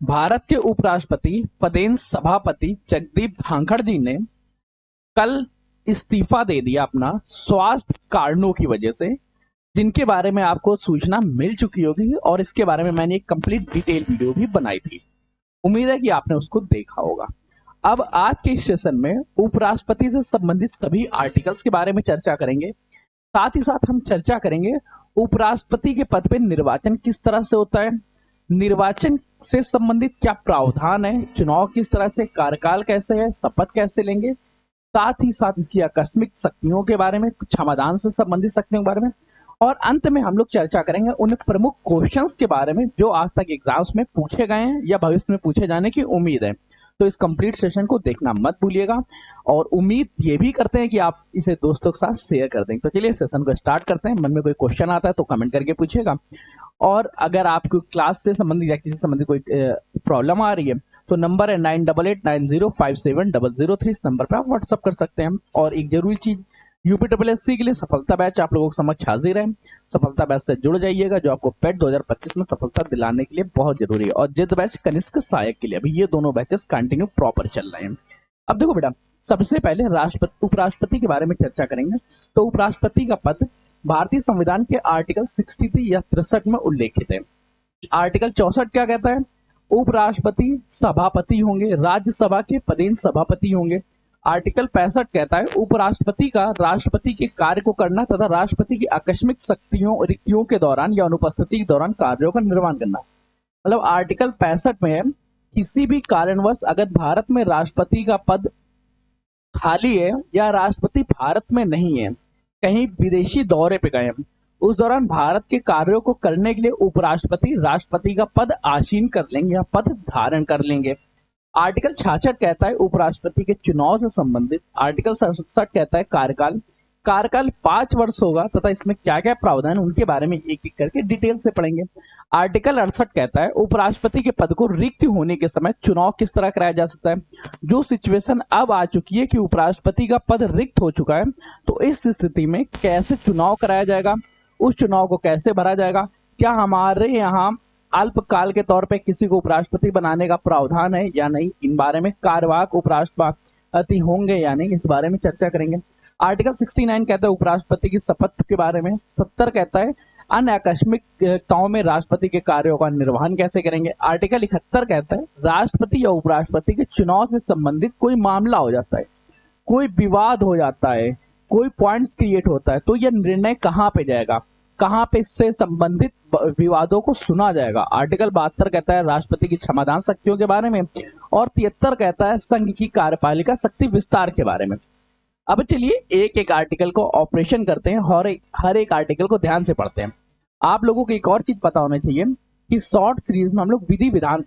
भारत के उपराष्ट्रपति पदेन सभापति जगदीप धांखड़ जी ने कल इस्तीफा दे दिया अपना स्वास्थ्य कारणों की वजह से, जिनके बारे में आपको सूचना मिल चुकी होगी और इसके बारे में मैंने एक कंप्लीट डिटेल वीडियो भी बनाई थी। उम्मीद है कि आपने उसको देखा होगा। अब आज के इस सेशन में उपराष्ट्रपति से संबंधित सभी आर्टिकल्स के बारे में चर्चा करेंगे। साथ ही साथ हम चर्चा करेंगे उपराष्ट्रपति के पद पे निर्वाचन किस तरह से होता है, निर्वाचन से संबंधित क्या प्रावधान है, चुनाव किस तरह से, कार्यकाल कैसे है, शपथ कैसे लेंगे, साथ ही साथ इसकी आकस्मिक शक्तियों के बारे में, क्षमादान से संबंधित शक्तियों के बारे में, और अंत में हम लोग चर्चा करेंगे उन प्रमुख क्वेश्चंस के बारे में जो आज तक एग्जाम्स में पूछे गए हैं या भविष्य में पूछे जाने की उम्मीद है। तो इस कंप्लीट सेशन को देखना मत भूलिएगा और उम्मीद ये भी करते हैं कि आप इसे दोस्तों के साथ शेयर कर देंगे। तो चलिए सेशन को स्टार्ट करते हैं। मन में कोई क्वेश्चन आता है तो कमेंट करके पूछिएगा, और अगर आपको क्लास से संबंधित या किसी से संबंधित कोई प्रॉब्लम आ रही है तो नंबर है 9889057003। इस नंबर पर आप व्हाट्सअप कर सकते हैं। और एक जरूरी चीज, यूपीएससी के लिए सफलता बैच आप लोगों के समक्ष हाजिर है। सफलता बैच से जुड़ जाइएगा जो आपको पेट 2025 में सफलता दिलाने के लिए बहुत जरूरी है, और जिद बैच कनिष्क सहायक के लिए अभी ये दोनों बैचेस कंटिन्यू प्रॉपर चल रहे हैं। अब देखो बेटा, सबसे पहले उपराष्ट्रपति के बारे में चर्चा करेंगे। तो उपराष्ट्रपति का पद भारतीय संविधान के आर्टिकल 63 या 63 में उल्लेखित है। आर्टिकल 64 क्या कहता है? उपराष्ट्रपति सभापति होंगे, राज्यसभा के पदेन सभापति होंगे। आर्टिकल 65 कहता है उपराष्ट्रपति का राष्ट्रपति के कार्य को करना तथा राष्ट्रपति की आकस्मिक शक्तियों रिक्तियों के दौरान या अनुपस्थिति के दौरान कार्यों का निर्वहन करना। मतलब आर्टिकल 65 में है, किसी भी कारणवश अगर भारत में राष्ट्रपति का पद खाली है या राष्ट्रपति भारत में नहीं है, कहीं विदेशी दौरे पे गए हैं, उस दौरान भारत के कार्यों को करने के लिए उपराष्ट्रपति राष्ट्रपति का पद आसीन कर लेंगे या पद धारण कर लेंगे। आर्टिकल 66 कहता है उपराष्ट्रपति के चुनाव से संबंधित। आर्टिकल 67 कहता है कार्यकाल 5 वर्ष होगा तथा इसमें क्या क्या प्रावधान उनके बारे में एक एक करके डिटेल से पढ़ेंगे। आर्टिकल 68 कहता है उपराष्ट्रपति के पद को रिक्त होने के समय चुनाव किस तरह कराया जा सकता है। जो सिचुएशन अब आ चुकी है कि उपराष्ट्रपति का पद रिक्त हो चुका है, तो इस स्थिति में कैसे चुनाव कराया जाएगा, उस चुनाव को कैसे भरा जाएगा, क्या हमारे यहाँ अल्पकाल के तौर पे किसी को उपराष्ट्रपति बनाने का प्रावधान है या नहीं, इन बारे में कार्यवाहक उपराष्ट्रपति होंगे या नहीं, इस बारे में चर्चा करेंगे। आर्टिकल 69 कहता है उपराष्ट्रपति की शपथ के बारे में। 70 कहता है अन्य आकस्मिकताओं में राष्ट्रपति के कार्यों का निर्वहन कैसे करेंगे। आर्टिकल 71 कहता है राष्ट्रपति या उपराष्ट्रपति के चुनाव से संबंधित कोई मामला हो जाता है, कोई विवाद हो जाता है, कोई पॉइंट्स क्रिएट होता है, तो यह निर्णय कहाँ पे जाएगा, कहां पे इससे संबंधित विवादों को सुना जाएगा। आर्टिकल 72 कहता है राष्ट्रपति की क्षमादान शक्तियों के बारे में, और 73 कहता है संघ की कार्यपालिका शक्ति विस्तार के बारे में। अब चलिए एक एक आर्टिकल को ऑपरेशन करते हैं और हर एक आर्टिकल को ध्यान से पढ़ते हैं। आप लोगों को एक और चीज पता होना चाहिए कि शॉर्ट सीरीज में हम लोग विधि विधान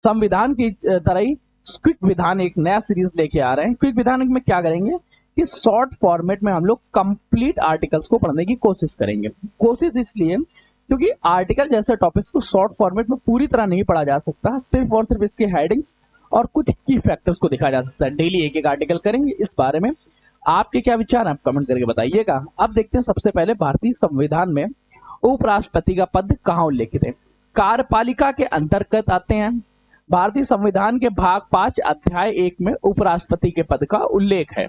संविधान की तरह ही क्विक विधान एक नया सीरीज लेके आ रहे हैं। क्विक विधान में क्या करेंगे कि शॉर्ट फॉर्मेट में हम लोग कंप्लीट आर्टिकल्स को पढ़ने की कोशिश करेंगे। कोशिश इसलिए क्योंकि आर्टिकल जैसे टॉपिक्स को शॉर्ट फॉर्मेट में पूरी तरह नहीं पढ़ा जा सकता, सिर्फ और सिर्फ इसके हेडिंग्स और कुछ की फैक्टर्स को देखा जा सकता है। डेली एक एक आर्टिकल करेंगे। इस बारे में आपके क्या विचार हैं, आप कमेंट करके बताइएगा। अब देखते हैं सबसे पहले भारतीय संविधान में उपराष्ट्रपति का पद कहाँ उल्लेखित है। कार्यपालिका के अंतर्गत आते हैं। भारतीय संविधान के भाग 5 अध्याय 1 में उपराष्ट्रपति के पद का उल्लेख है।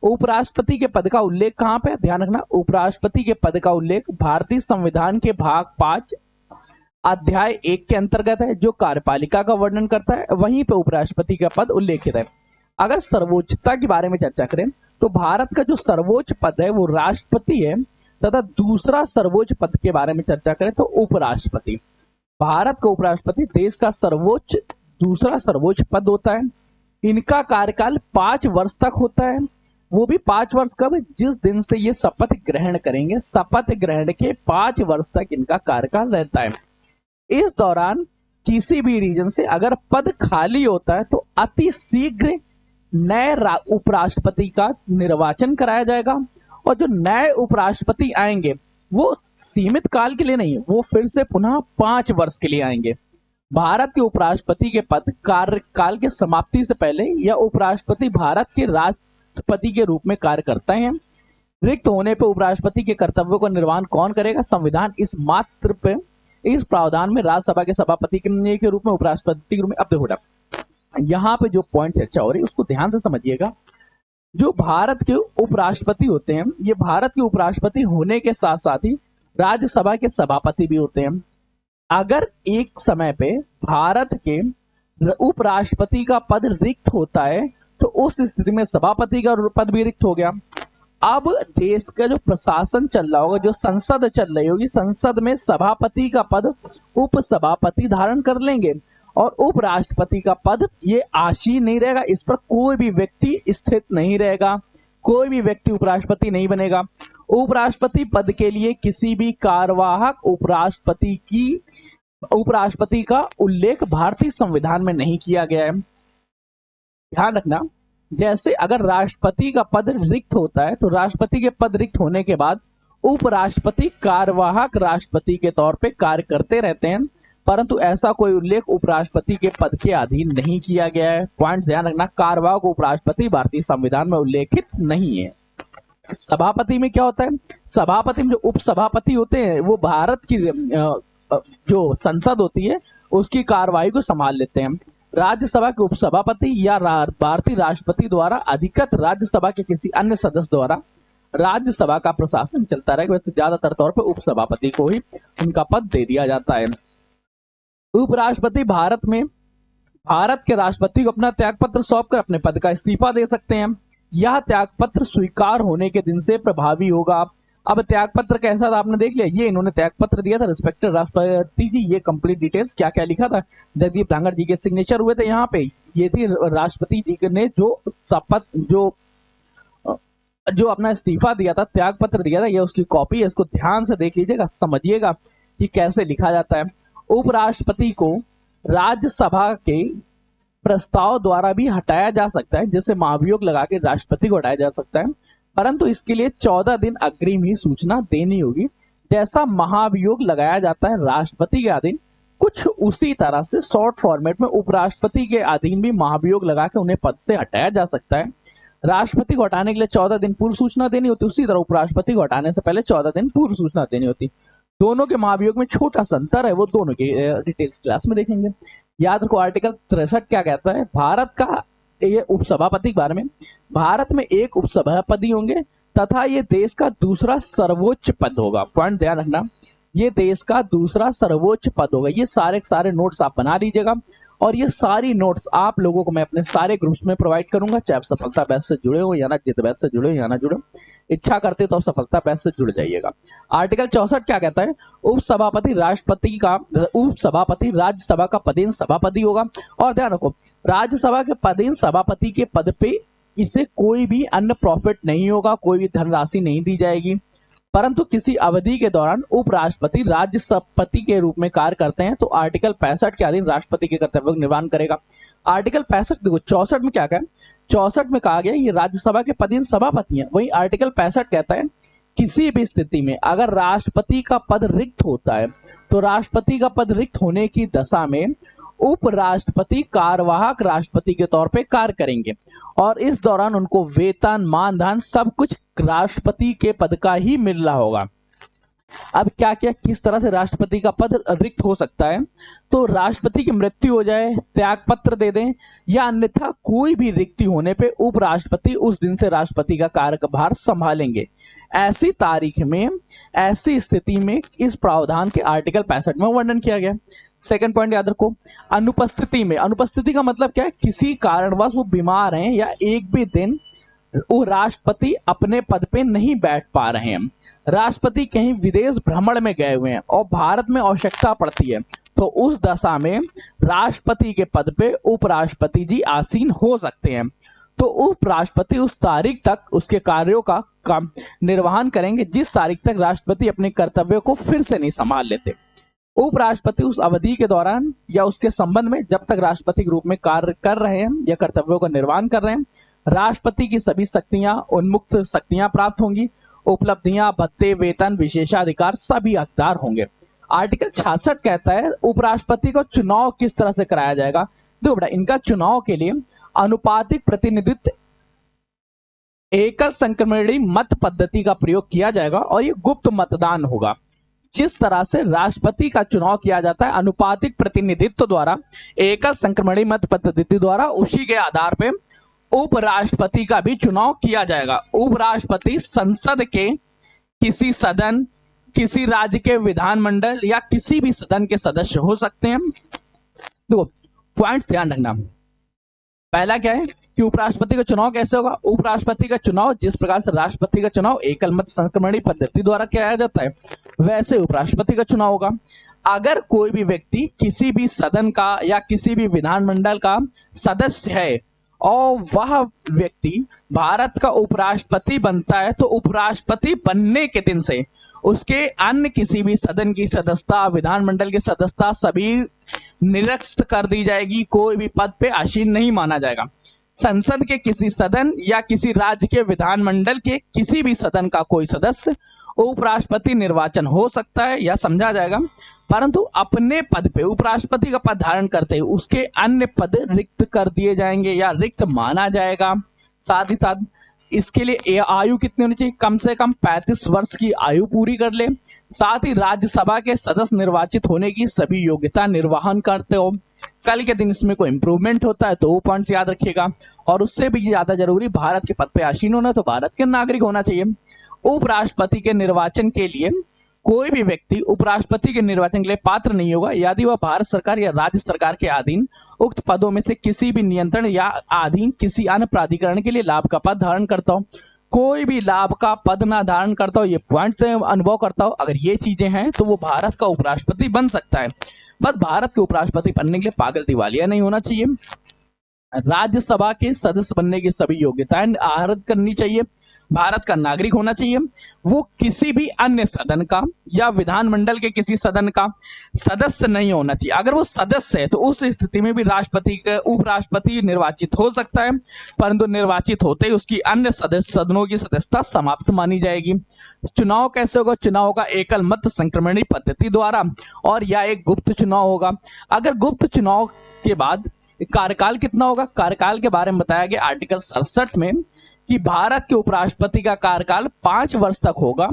उपराष्ट्रपति के पद का उल्लेख कहां पे, ध्यान रखना, उपराष्ट्रपति के पद का उल्लेख भारतीय संविधान के भाग 5 अध्याय 1 के अंतर्गत है, जो कार्यपालिका का वर्णन करता है। वहीं पे उपराष्ट्रपति का पद उल्लेखित है। अगर सर्वोच्चता के बारे में चर्चा करें तो भारत का जो सर्वोच्च पद है वो राष्ट्रपति है, तथा दूसरा सर्वोच्च पद के बारे में चर्चा करें तो उपराष्ट्रपति। भारत का उपराष्ट्रपति देश का दूसरा सर्वोच्च पद होता है। इनका कार्यकाल 5 वर्ष तक होता है, वो भी 5 वर्ष कब, जिस दिन से ये शपथ ग्रहण करेंगे। शपथ ग्रहण के 5 वर्ष तक इनका कार्यकाल रहता है। इस दौरान किसी भी रीजन से अगर पद खाली होता है तो अति शीघ्र नए उपराष्ट्रपति का निर्वाचन कराया जाएगा, और जो नए उपराष्ट्रपति आएंगे वो सीमित काल के लिए नहीं, वो फिर से पुनः 5 वर्ष के लिए आएंगे। भारत के उपराष्ट्रपति के पद कार्यकाल के समाप्ति से पहले या उपराष्ट्रपति भारत के राष्ट्रपति के रूप में कार्य करते हैं। रिक्त होने पर उपराष्ट्रपति के कर्तव्यों का निर्वहन कौन करेगा? संविधान इस प्रावधान में राज्यसभा के सभापति के रूप में, उपराष्ट्रपति के रूप में, अब देखो यहाँ पे जो पॉइंट चर्चा हो रही है उसको ध्यान से समझिएगा। जो भारत के उपराष्ट्रपति होते हैं, ये भारत के उपराष्ट्रपति होने के साथ साथ ही राज्यसभा के सभापति भी होते हैं। अगर एक समय पे भारत के उपराष्ट्रपति का पद रिक्त होता है तो उस स्थिति में सभापति का पद भी रिक्त हो गया। अब देश का जो प्रशासन चल रहा होगा, जो संसद चल रही होगी, संसद में सभापति का पद उपसभापति धारण कर लेंगे और उपराष्ट्रपति का पद ये आसीन नहीं रहेगा, इस पर कोई भी व्यक्ति स्थित नहीं रहेगा, कोई भी व्यक्ति उपराष्ट्रपति नहीं बनेगा। उपराष्ट्रपति पद के लिए किसी भी कार्यवाहक उपराष्ट्रपति का उल्लेख भारतीय संविधान में नहीं किया गया है। ध्यान रखना, जैसे अगर राष्ट्रपति का पद रिक्त होता है तो राष्ट्रपति के पद रिक्त होने के बाद उपराष्ट्रपति कार्यवाहक राष्ट्रपति के तौर पे कार्य करते रहते हैं, परंतु ऐसा कोई उल्लेख उपराष्ट्रपति के पद के अधीन नहीं किया गया है। पॉइंट ध्यान रखना, कार्यवाहक उपराष्ट्रपति भारतीय संविधान में उल्लेखित नहीं है। सभापति में क्या होता है, सभापति में जो उपसभापति होते हैं वो भारत की जो संसद होती है उसकी कार्यवाही को संभाल लेते हैं। राज्यसभा के उपसभापति या भारतीय राष्ट्रपति द्वारा अधिकृत राज्यसभा के किसी अन्य सदस्य द्वारा राज्यसभा का प्रशासन चलता रहेगा। वैसे ज्यादातर तौर पर उपसभापति को ही उनका पद दे दिया जाता है। उपराष्ट्रपति भारत के राष्ट्रपति को अपना त्यागपत्र सौंपकर अपने पद का इस्तीफा दे सकते हैं। यह त्यागपत्र स्वीकार होने के दिन से प्रभावी होगा। अब त्यागपत्र कैसा था आपने देख लिया, ये इन्होंने त्यागपत्र दिया था रिस्पेक्टेड राष्ट्रपति जी। ये कंप्लीट डिटेल्स क्या क्या लिखा था, जगदीप धांगर जी के सिग्नेचर हुए थे यहाँ पे। ये थी राष्ट्रपति जी ने जो शपथ जो अपना इस्तीफा दिया था, त्यागपत्र दिया था, ये उसकी कॉपी है। इसको ध्यान से देख लीजिएगा, समझिएगा कि कैसे लिखा जाता है। उपराष्ट्रपति को राज्यसभा के प्रस्ताव द्वारा भी हटाया जा सकता है, जैसे महाभियोग लगा के राष्ट्रपति को हटाया जा सकता है, परंतु इसके लिए 14 दिन अग्रिम ही सूचना देनी होगी। जैसा महाभियोग लगाया जाता है राष्ट्रपति के अधीन, कुछ उसी तरह से शॉर्ट फॉर्मेट में उपराष्ट्रपति के अधीन भी महाभियोग लगा के उन्हें पद से हटाया जा सकता है। राष्ट्रपति को हटाने के लिए 14 दिन पूर्व सूचना देनी होती, उसी तरह उपराष्ट्रपति को हटाने से पहले 14 दिन पूर्व सूचना देनी होती। दोनों के महाभियोग में छोटा सा अंतर है, वो दोनों की डिटेल्स क्लास में देखेंगे। याद रखो आर्टिकल 63 क्या कहता है, भारत का ये उपसभापति के बारे में, भारत में एक उपसभापति होंगे तथा ये देश का दूसरा सर्वोच्च पद होगा। पॉइंट ध्यान रखना, ये देश का दूसरा सर्वोच्च पद होगा। ये सारे नोट्स आप बना लीजिएगा और ये सारी नोट्स आप लोगों को मैं अपने सारे ग्रुप्स में प्रोवाइड करूंगा, चाहे आप सफलता बैच से जुड़े हो या ना जित बैच से जुड़े हो या ना जुड़े, इच्छा करते हो तो आप सफलता बैच से जुड़ जाइएगा। आर्टिकल 64 क्या कहता है, उपसभापति राज्यसभा का पदेन सभापति होगा। और ध्यान रखो, राज्यसभा के पदेन सभापति के पद पे इसे कोई भी अन्य प्रॉफिट नहीं होगा, कोई भी धनराशि नहीं दी जाएगी, परंतु किसी अवधि के दौरान उपराष्ट्रपति राज्यसभापति के रूप में कार्य करते हैं तो आर्टिकल 65 के अधीन राष्ट्रपति के कर्तव्यों का निर्वहन करेगा। आर्टिकल 65 देखो 64 में क्या कहा, 64 में कहा गया ये राज्यसभा के पदेन सभापति हैं। वही आर्टिकल 65 कहता है किसी भी स्थिति में अगर राष्ट्रपति का पद रिक्त होता है तो राष्ट्रपति का पद रिक्त होने की दशा में उपराष्ट्रपति कार्यवाहक राष्ट्रपति के तौर पे कार्य करेंगे और इस दौरान उनको वेतन मानधन सब कुछ राष्ट्रपति के पद का ही मिल रहा होगा। अब क्या क्या किस तरह से राष्ट्रपति का पद रिक्त हो सकता है, तो राष्ट्रपति की मृत्यु हो जाए, त्यागपत्र दे दें या अन्यथा कोई भी रिक्ति होने पे उपराष्ट्रपति उस दिन से राष्ट्रपति का कार्यभार संभालेंगे। ऐसी तारीख में, ऐसी स्थिति में इस प्रावधान के आर्टिकल 65 में वर्णन किया गया। सेकंड पॉइंट याद रखो, अनुपस्थिति में, अनुपस्थिति का मतलब क्या है, किसी कारणवश वो बीमार हैं या एक भी दिन वो राष्ट्रपति अपने पद पे नहीं बैठ पा रहे हैं, राष्ट्रपति कहीं विदेश भ्रमण में गए हुए हैं और भारत में आवश्यकता पड़ती है, तो उस दशा में राष्ट्रपति के पद पे उपराष्ट्रपति जी आसीन हो सकते हैं। तो उपराष्ट्रपति उस तारीख तक उसके कार्यों का निर्वहन करेंगे जिस तारीख तक राष्ट्रपति अपने कर्तव्यों को फिर से नहीं संभाल लेते। उपराष्ट्रपति उस अवधि के दौरान या उसके संबंध में जब तक राष्ट्रपति के रूप में कार्य कर रहे हैं या कर्तव्यों का निर्वहन कर रहे हैं, राष्ट्रपति की सभी शक्तियां, उन्मुक्त शक्तियां प्राप्त होंगी, उपलब्धियां, भत्ते, वेतन, विशेषाधिकार सभी हकदार होंगे। आर्टिकल 66 कहता है उपराष्ट्रपति को चुनाव किस तरह से कराया जाएगा। देखो बेटा, इनका चुनाव के लिए अनुपातिक प्रतिनिधित्व एकल संक्रमणीय मत पद्धति का प्रयोग किया जाएगा और ये गुप्त मतदान होगा। जिस तरह से राष्ट्रपति का चुनाव किया जाता है अनुपातिक प्रतिनिधित्व द्वारा, एकल संक्रमणी मत पद्धति द्वारा, उसी के आधार पे उपराष्ट्रपति का भी चुनाव किया जाएगा। उपराष्ट्रपति संसद के किसी सदन, किसी राज्य के विधानमंडल या किसी भी सदन के सदस्य हो सकते हैं। देखो पॉइंट ध्यान रखना, पहला क्या है कि उपराष्ट्रपति का चुनाव कैसे होगा। उपराष्ट्रपति का चुनाव जिस प्रकार से राष्ट्रपति का चुनाव एकल मत संक्रमणी पद्धति द्वारा किया जाता है, वैसे उपराष्ट्रपति का चुनाव होगा। अगर कोई भी व्यक्ति किसी भी सदन का या किसी भी विधानमंडल का सदस्य है और वह व्यक्ति भारत का उपराष्ट्रपति बनता है, तो उपराष्ट्रपति बनने के दिन से उसके अन्य किसी भी सदन की सदस्यता, विधानमंडल की सदस्यता सभी निरस्त कर दी जाएगी, कोई भी पद पे आसीन नहीं माना जाएगा। संसद के किसी सदन या किसी राज्य के विधानमंडल के किसी भी सदन का कोई सदस्य उपराष्ट्रपति निर्वाचन हो सकता है या समझा जाएगा, परंतु अपने पद पे उपराष्ट्रपति का पद धारण करते ही उसके अन्य पद रिक्त कर दिए जाएंगे या रिक्त माना जाएगा। साथ ही साथ इसके लिए आयु कितनी होनी चाहिए, कम से कम 35 वर्ष की आयु पूरी कर ले। साथ ही राज्यसभा के सदस्य निर्वाचित होने की सभी योग्यता निर्वहन करते हो। कल के दिन इसमें कोई इंप्रूवमेंट होता है तो वो पॉइंट्स याद रखिएगा। और उससे भी ज्यादा जरूरी, भारत के पद पे आसीन होना तो भारत के नागरिक होना चाहिए। उपराष्ट्रपति के निर्वाचन के लिए कोई भी व्यक्ति उपराष्ट्रपति के निर्वाचन के लिए पात्र नहीं होगा यदि वह भारत सरकार या राज्य सरकार के अधीन उक्त पदों में से किसी भी नियंत्रण या अधीन किसी अन्य प्राधिकरण के लिए लाभ का पद धारण करता हो। कोई भी लाभ का पद ना धारण करता हो, ये पॉइंट से अनुभव करता हो, अगर ये चीजें हैं तो वो भारत का उपराष्ट्रपति बन सकता है। बस भारत के उपराष्ट्रपति बनने के लिए पागल दिवालिया नहीं होना चाहिए। राज्यसभा के सदस्य बनने की सभी योग्यताएं आहरित करनी चाहिए। भारत का नागरिक होना चाहिए। वो किसी भी अन्य सदन का या विधानमंडल के किसी सदन का सदस्य नहीं होना चाहिए। अगर वो सदस्य है तो उस स्थिति में भी राष्ट्रपति का उपराष्ट्रपति निर्वाचित हो सकता है, परंतु निर्वाचित होते ही उसकी अन्य सदनों की सदस्यता समाप्त मानी जाएगी। चुनाव कैसे होगा? चुनाव होगा एकल मत संक्रमणी पद्धति द्वारा और या एक गुप्त चुनाव होगा। अगर गुप्त चुनाव के बाद कार्यकाल कितना होगा? कार्यकाल के बारे में बताया गया आर्टिकल 67 में कि भारत के उपराष्ट्रपति का कार्यकाल 5 वर्ष तक होगा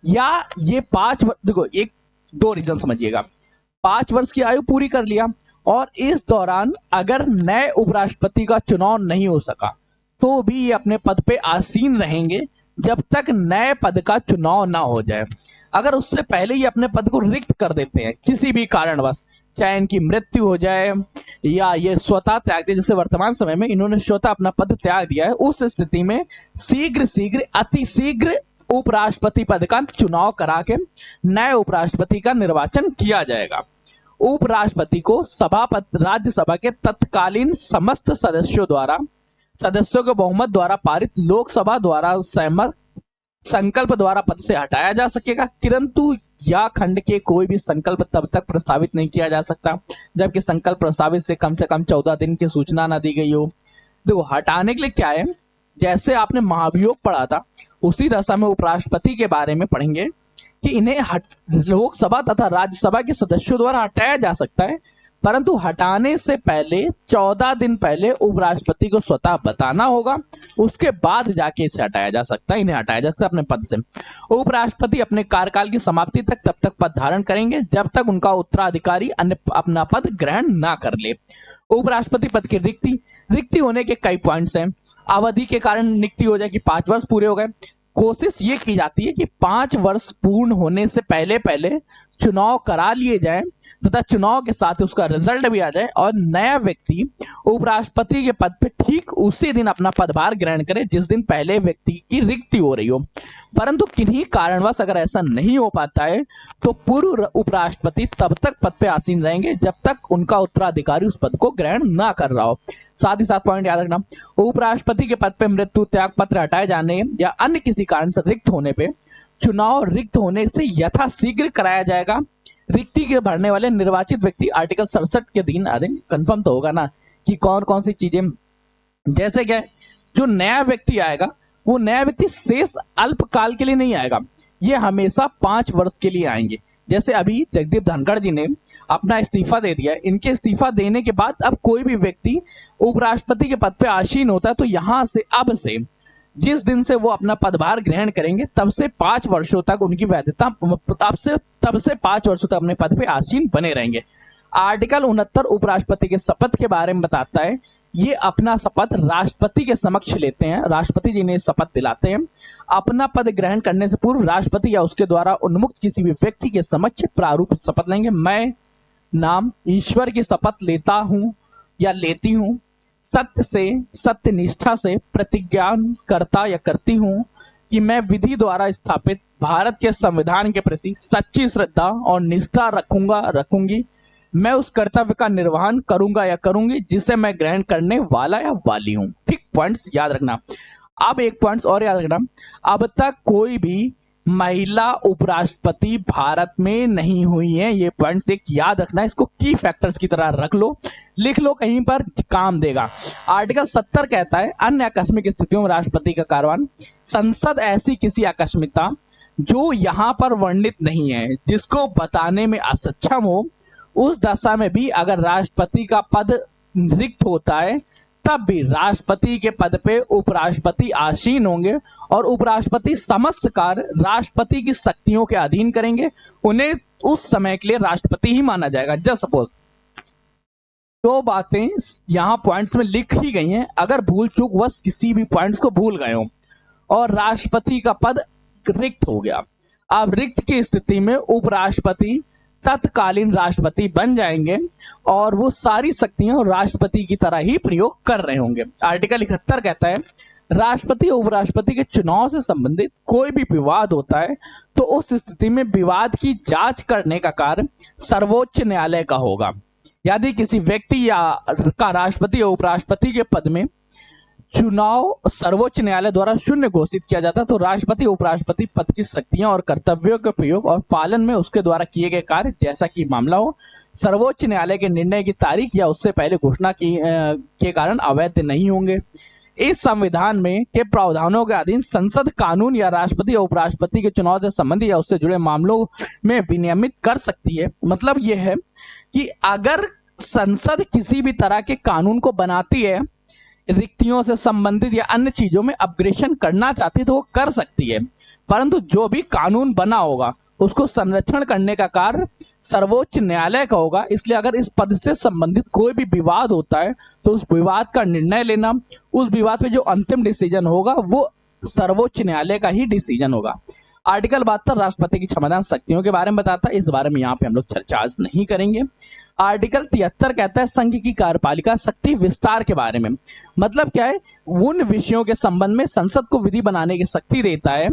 या ये 5 वर्ष, देखो एक दो रीजन समझिएगा। 5 वर्ष की आयु पूरी कर लिया और इस दौरान अगर नए उपराष्ट्रपति का चुनाव नहीं हो सका तो भी ये अपने पद पे आसीन रहेंगे जब तक नए पद का चुनाव ना हो जाए। अगर उससे पहले ही अपने पद को रिक्त कर देते हैं किसी भी कारणवश, चाहे इनकी मृत्यु हो जाए या ये स्वतः त्याग दे, जैसे वर्तमान समय में इन्होंने स्वतः अपना पद त्याग दिया है, उस स्थिति में शीघ्र अति शीघ्र उपराष्ट्रपति पद का चुनाव करा के नए उपराष्ट्रपति का निर्वाचन किया जाएगा। उपराष्ट्रपति को राज्यसभा के तत्कालीन समस्त सदस्यों के बहुमत द्वारा पारित लोकसभा द्वारा सहमत संकल्प द्वारा पद से हटाया जा सकेगा, किंतु या खंड के कोई भी संकल्प तब तक प्रस्तावित नहीं किया जा सकता जबकि संकल्प प्रस्तावित से कम 14 दिन की सूचना न दी गई हो। देखो हटाने के लिए क्या है, जैसे आपने महाभियोग पढ़ा था उसी दशा में उपराष्ट्रपति के बारे में पढ़ेंगे कि इन्हें लोकसभा तथा राज्यसभा के सदस्यों द्वारा हटाया जा सकता है, परंतु हटाने से पहले 14 दिन पहले उपराष्ट्रपति को स्वतः बताना होगा, उसके बाद जाके इसे हटाया जा सकता है, इन्हें हटाया जा सकता है अपने पद से। उपराष्ट्रपति अपने कार्यकाल की समाप्ति तक तब तक पद धारण करेंगे जब तक उनका उत्तराधिकारी अन्य अपना पद ग्रहण ना कर ले। उपराष्ट्रपति पद की रिक्ति होने के कई पॉइंट्स हैं। अवधि के कारण रिक्ति हो जाए कि 5 वर्ष पूरे हो गए, कोशिश ये की जाती है कि 5 वर्ष पूर्ण होने से पहले चुनाव करा लिए जाए तथा चुनाव के साथ उसका रिजल्ट भी आ जाए और नया व्यक्ति उपराष्ट्रपति के पद पे ठीक उसी दिन अपना पदभार ग्रहण करे जिस दिन पहले व्यक्ति की रिक्ति हो रही हो। परंतु किन्हीं कारणवश अगर ऐसा नहीं हो पाता है तो पूर्व उपराष्ट्रपति तब तक पद पे आसीन रहेंगे जब तक उनका उत्तराधिकारी उस पद को ग्रहण ना कर रहा हो। साथ ही साथ पॉइंट याद रखना, उपराष्ट्रपति के पद पे मृत्यु, त्याग पत्र हटाए जाने या अन्य किसी कारण से रिक्त होने पे चुनाव रिक्त होने से यथाशीघ्र कराया जाएगा। रिक्ति के भरने वाले निर्वाचित व्यक्ति आर्टिकल 67 के दिन कंफर्म तो होगा ना कि कौन कौन सी चीजें, जैसे क्या जो नया व्यक्ति आएगा वो नया व्यक्ति शेष अल्पकाल के लिए नहीं आएगा, ये हमेशा 5 वर्ष के लिए आएंगे। जैसे अभी जगदीप धनखड़ जी ने अपना इस्तीफा दे दिया, इनके इस्तीफा देने के बाद अब कोई भी व्यक्ति उपराष्ट्रपति के पद पे आसीन होता है तो यहां से अब से जिस दिन से वो अपना पदभार ग्रहण करेंगे तब से 5 वर्षों तक उनकी वैधता, तब से 5 वर्षों तक अपने पद पे आसीन बने रहेंगे। आर्टिकल 69 उपराष्ट्रपति के शपथ के बारे में बताता है। ये अपना शपथ राष्ट्रपति के समक्ष लेते हैं, राष्ट्रपति जी ने शपथ दिलाते हैं। अपना पद ग्रहण करने से पूर्व राष्ट्रपति या उसके द्वारा उन्मुक्त किसी भी व्यक्ति के समक्ष प्रारूप शपथ लेंगे। मैं नाम ईश्वर की शपथ लेता हूं या लेती हूं, सत्य से, सत्य निष्ठा से प्रतिज्ञा करता या करती हूं कि मैं विधि द्वारा स्थापित भारत के संविधान के प्रति सच्ची श्रद्धा और निष्ठा रखूंगी। मैं उस कर्तव्य का निर्वहन करूंगा या करूंगी जिसे मैं ग्रहण करने वाला या वाली हूं। ठीक, पॉइंट्स याद रखना। अब एक पॉइंट्स और याद रखना, अब तक कोई भी महिला उपराष्ट्रपति भारत में नहीं हुई है। ये पॉइंट्स एक याद रखना, इसको की फैक्टर्स की तरह रख लो, लिख लो, कहीं पर काम देगा। आर्टिकल 70 कहता है अन्य आकस्मिक स्थितियों में राष्ट्रपति का कार्यभार, संसद ऐसी किसी आकस्मिकता जो यहां पर वर्णित नहीं है जिसको बताने में असक्षम हो, उस दशा में भी अगर राष्ट्रपति का पद रिक्त होता है तब भी राष्ट्रपति के पद पे उपराष्ट्रपति आसीन होंगे और उपराष्ट्रपति समस्त कार्य राष्ट्रपति की शक्तियों के अधीन करेंगे। उन्हें उस समय के लिए राष्ट्रपति ही माना जाएगा। जस्ट सपोज जो बातें यहां पॉइंट्स में लिख ही गई हैं, अगर भूल चूक बस किसी भी पॉइंट्स को भूल गए हो और राष्ट्रपति का पद रिक्त हो गया, अब रिक्त की स्थिति में उपराष्ट्रपति तत्कालीन राष्ट्रपति बन जाएंगे और वो सारी शक्तियां राष्ट्रपति की तरह ही प्रयोग कर रहे होंगे। आर्टिकल 71 कहता है राष्ट्रपति और उपराष्ट्रपति के चुनाव से संबंधित कोई भी विवाद होता है तो उस स्थिति में विवाद की जांच करने का कार्य सर्वोच्च न्यायालय का होगा। यदि किसी व्यक्ति या का राष्ट्रपति और उपराष्ट्रपति के पद में चुनाव सर्वोच्च न्यायालय द्वारा शून्य घोषित किया जाता तो राष्ट्रपति उपराष्ट्रपति पद की शक्तियां और कर्तव्यों के प्रयोग और पालन में उसके द्वारा किए गए कार्य जैसा कि मामला हो, सर्वोच्च न्यायालय के निर्णय की तारीख या उससे पहले घोषणा के कारण अवैध नहीं होंगे। इस संविधान में के प्रावधानों के अधीन संसद कानून या राष्ट्रपति और उपराष्ट्रपति के चुनाव से संबंधित या उससे जुड़े मामलों में विनियमित कर सकती है। मतलब यह है कि अगर संसद किसी भी तरह के कानून को बनाती है, रिक्तियों से संबंधित या अन्य चीजों में अपग्रेडेशन करना चाहती है तो वो कर सकती है, परंतु जो भी कानून बना होगा उसको संरक्षण करने का कार्य सर्वोच्च न्यायालय का होगा। इसलिए अगर इस पद से संबंधित कोई भी विवाद होता है तो उस विवाद का निर्णय लेना, उस विवाद पे जो अंतिम डिसीजन होगा वो सर्वोच्च न्यायालय का ही डिसीजन होगा। आर्टिकल 72 राष्ट्रपति की क्षमता शक्तियों के बारे में बताता है, इस बारे में यहाँ पे हम लोग चर्चा आज नहीं करेंगे। आर्टिकल 73 कहता है संघ की कार्यपालिका शक्ति विस्तार के बारे में। मतलब क्या है, उन विषयों के संबंध में संसद को विधि बनाने की शक्ति देता है।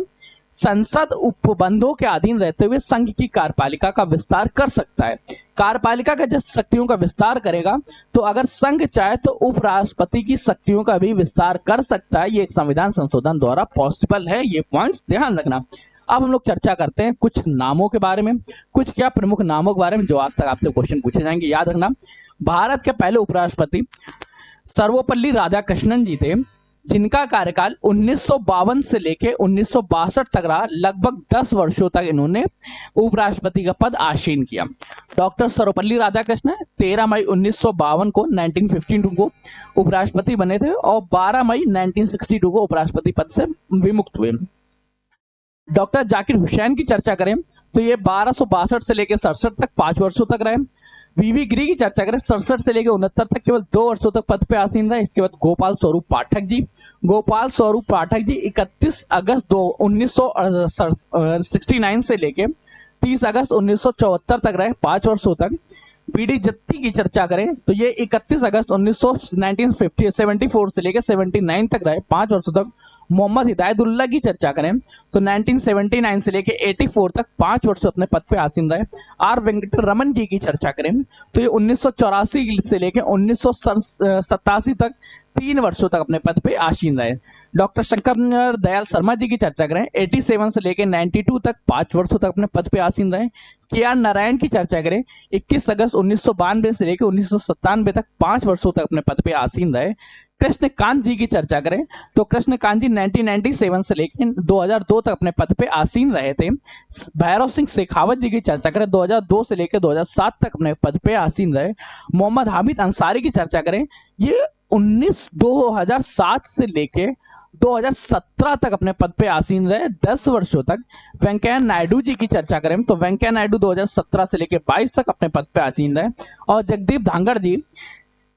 संसद उपबंधों के अधीन रहते हुए संघ की कार्यपालिका का विस्तार कर सकता है। कार्यपालिका का जब शक्तियों का विस्तार करेगा तो अगर संघ चाहे तो उपराष्ट्रपति की शक्तियों का भी विस्तार कर सकता है। ये एक संविधान संशोधन द्वारा पॉसिबल है, ये पॉइंट्स ध्यान रखना। अब हम लोग चर्चा करते हैं कुछ नामों के बारे में, कुछ क्या प्रमुख नामों के बारे में जो आज तक आपसे क्वेश्चन पूछे जाएंगे। याद रखना, भारत के पहले उपराष्ट्रपति सर्वपल्ली राधाकृष्णन जी थे, जिनका कार्यकाल 1952 से लेकर 1962 तक रहा। लगभग 10 वर्षों तक इन्होंने उपराष्ट्रपति का पद आसीन किया। डॉक्टर सर्वपल्ली राधाकृष्णन 13 मई 1952 को 1952 को उपराष्ट्रपति बने थे और 12 मई 1962 को उपराष्ट्रपति पद से विमुक्त हुए। डॉक्टर जाकिर हुसैन की चर्चा करें तो ये 1262 से लेकर 67 तक 5 वर्षों तक रहे। वीवी गिरी की चर्चा करें 67 से लेकर 69 तक केवल 2 वर्षों तक पद पे आसीन रहे। इसके बाद गोपाल स्वरूप पाठक जी 31 अगस्त 1969 से लेकर 30 अगस्त 1974 तक रहे, 5 वर्षों तक। बीडी जत्ती की चर्चा करें तो ये 31 अगस्त 1974 से लेकर 79 तक रहे, 5 वर्षों तक। मोहम्मद हिदायतुल्लाह की चर्चा करें तो 1979 से लेकर 84 तक 5 वर्ष अपने पद पे आसीन रहे। आर वेंकटरमन जी की चर्चा करें तो ये 1984 से लेकर 1987 तक 3 वर्षों तक अपने पद पे आसीन रहे। डॉक्टर शंकर दयाल शर्मा जी की चर्चा करें 87 से लेकर 92 तक 5 वर्षों तक अपने पद पे आसीन रहे। के आर नारायण की चर्चा करें 21 अगस्त 1992 से लेकर 1997 तक 5 वर्षों तक अपने पद पे आसीन रहे। कृष्णकांत जी की चर्चा करें तो कृष्णकांत जी 1997 से लेकर 2002 तक अपने पद पे आसीन रहे थे। भैरव सिंह शेखावत जी की चर्चा करें 2002 से लेकर 2007 तक अपने पद पे आसीन रहे। मोहम्मद हामिद अंसारी की चर्चा करें, ये 2007 से लेकर 2017 तक अपने पद पे आसीन रहे, 10 वर्षों तक। वेंकैया नायडू जी की चर्चा करें तो वेंकैया नायडू 2017 से लेकर 22 तक अपने पद पे आसीन रहे, और जगदीप धनखड़ जी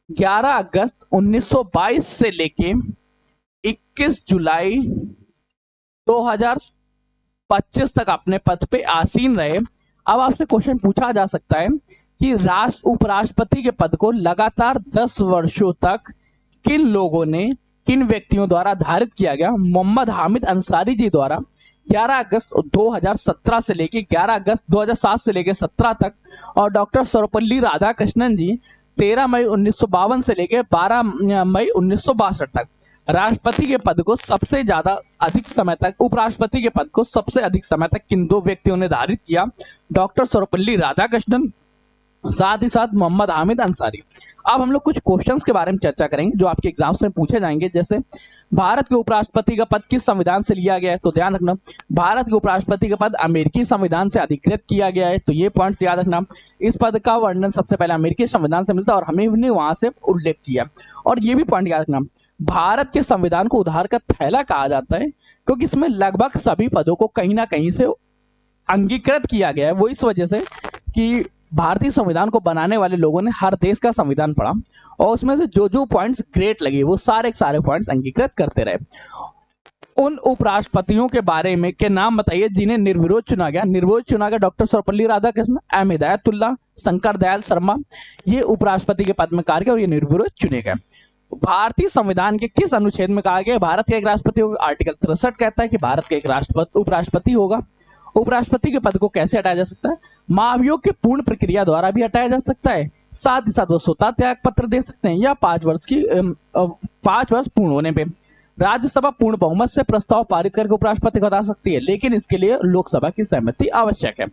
11 अगस्त 1922 से लेके 21 जुलाई 2025 तक अपने पद पे आसीन रहे। अब आपसे क्वेश्चन पूछा जा सकता है कि उपराष्ट्रपति के पद को लगातार 10 वर्षों तक किन लोगों ने, किन व्यक्तियों द्वारा धारित किया गया? मोहम्मद हामिद अंसारी जी द्वारा 11 अगस्त 2017 से लेकर 11 अगस्त 2007 से लेकर 17 तक, और डॉक्टर सर्वपल्ली राधाकृष्णन जी 13 मई 1952 से लेकर 12 मई 1962 तक। राष्ट्रपति के पद को सबसे ज्यादा अधिक समय तक, उपराष्ट्रपति के पद को सबसे अधिक समय तक किन दो व्यक्तियों ने धारित किया? डॉक्टर सर्वपल्ली राधाकृष्णन, साथ ही साथ मोहम्मद हामिद अंसारी। अब हम लोग कुछ क्वेश्चंस के बारे में चर्चा करेंगे जो आपके एग्जाम्स में पूछे जाएंगे। जैसे भारत के उपराष्ट्रपति का पद किस संविधान से लिया गया है? तो ध्यान रखना, भारत के उपराष्ट्रपति का पद अमेरिकी संविधान से अधिकृत किया गया है, तो ये पॉइंट्स याद रखना। इस पद का वर्णन सबसे पहले अमेरिकी संविधान से मिलता है और हमने वहां से उल्लेख किया। और ये भी पॉइंट याद रखना, भारत के संविधान को उधार का थैला कहा जाता है क्योंकि इसमें लगभग सभी पदों को कहीं ना कहीं से अंगीकृत किया गया है। वो इस वजह से कि भारतीय संविधान को बनाने वाले लोगों ने हर देश का संविधान पढ़ा और उसमें से जो जो पॉइंट्स ग्रेट लगे वो सारे पॉइंट्स अंगीकृत करते रहे। उन उपराष्ट्रपतियों के बारे में के नाम बताइए जिन्हें निर्विरोध चुना गया। निर्विरोध चुना गया डॉक्टर सर्वपल्ली राधाकृष्णन, एम हिदायतुल्लाह, शंकर दयाल शर्मा, ये उपराष्ट्रपति के पद में कार्य किया और ये निर्विरोध चुने गए। भारतीय संविधान के किस अनुच्छेद में कहा गया भारत का एक राष्ट्रपति होगा? आर्टिकल 63 कहता है कि भारत का एक उपराष्ट्रपति होगा। उपराष्ट्रपति के पद को कैसे हटाया जा सकता है? महाभियोग की पूर्ण प्रक्रिया द्वारा भी हटाया जा सकता है, साथ ही साथ वो स्वतः त्याग पत्र दे सकते हैं, या 5 वर्ष पूर्ण होने पे राज्यसभा पूर्ण बहुमत से प्रस्ताव पारित करके उपराष्ट्रपति को हटा सकती है, लेकिन इसके लिए लोकसभा की सहमति आवश्यक है।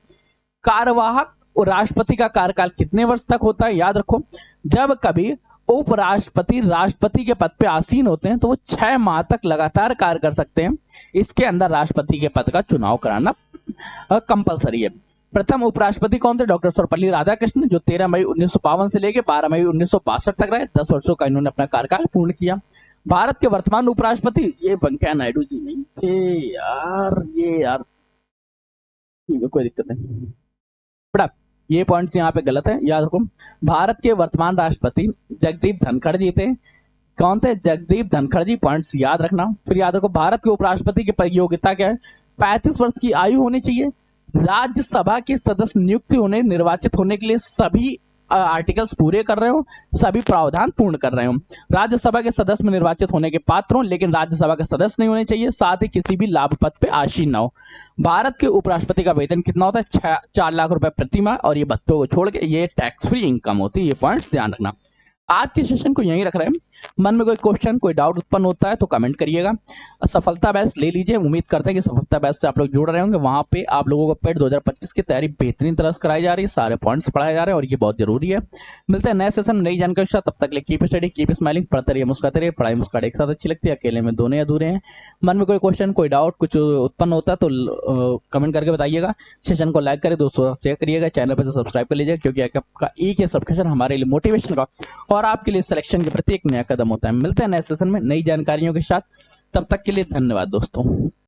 कार्यवाहक राष्ट्रपति का कार्यकाल कितने वर्ष तक होता है? याद रखो, जब कभी उपराष्ट्रपति राष्ट्रपति के पद पे आसीन होते हैं तो वो 6 माह तक लगातार कार्य कर सकते हैं। इसके अंदर राष्ट्रपति के पद का चुनाव कराना कंपलसरी है। प्रथम उपराष्ट्रपति कौन थे? डॉक्टर सर्वपल्ली राधाकृष्णन, जो 13 मई 1952 से लेकर 12 मई 1962 तक रहे। 10 वर्षों का इन्होंने अपना कार्यकाल पूर्ण किया। भारत के वर्तमान उपराष्ट्रपति ये वेंकैया नायडू जी नहीं थे यार, कोई दिक्कत नहीं बड़ा, ये पॉइंट्स यहाँ पे गलत है, याद रखो। भारत के वर्तमान राष्ट्रपति जगदीप धनखड़ जी थे। कौन थे? जगदीप धनखड़ जी। पॉइंट्स याद रखना। फिर याद रखो, भारत के उपराष्ट्रपति की योग्यता क्या है? 35 वर्ष की आयु होनी चाहिए। राज्यसभा के सदस्य नियुक्त होने, निर्वाचित होने के लिए सभी आर्टिकल्स पूरे कर रहे हो, सभी प्रावधान पूर्ण कर रहे हो। राज्यसभा के सदस्य में निर्वाचित होने के पात्र हो, लेकिन राज्यसभा के सदस्य नहीं होने चाहिए, साथ ही किसी भी लाभ पद पे आसीन ना हो। भारत के उपराष्ट्रपति का वेतन कितना होता है? 4 लाख रुपए प्रति माह, और ये भत्तों को छोड़ के ये टैक्स फ्री इनकम होती है। ये पॉइंट्स ध्यान रखना। आज के सेशन को यहीं रख रहे हैं। मन में कोई क्वेश्चन, कोई डाउट उत्पन्न होता है तो कमेंट करिएगा। सफलता बैच ले लीजिए। उम्मीद करते हैं कि सफलता बैच से आप लोग जुड़ रहे होंगे। वहां पे आप लोगों को पेट 2025 की तैयारी बेहतरीन तरह से कराई जा रही है, सारे पॉइंट्स पढ़ाए जा रहे हैं और ये बहुत जरूरी है। मिलते हैं नए सेशन में नई जानकारी के साथ। तब तक लिए कीप स्टडी, कीप स्माइलिंग, पढ़ते रहिए, मुस्कुराते रहिए। पढ़ाई मुस्कुराहट एक साथ अच्छी लगती है, अकेले में दोनों अधूरे हैं। मन में कोई क्वेश्चन, कोई डाउट कुछ उत्पन्न होता है तो कमेंट करके बताइएगा। सेशन को लाइक करिए, दोस्तों शेयर करिएगा, चैनल पर सब्सक्राइब कर लीजिए, क्योंकि आपका एक ही सब्सक्रिप्शन हमारे लिए मोटिवेशन का और आपके लिए सिलेक्शन के प्रति एक नया कदम होता है। मिलते हैं नए सेशन में नई जानकारियों के साथ। तब तक के लिए धन्यवाद दोस्तों।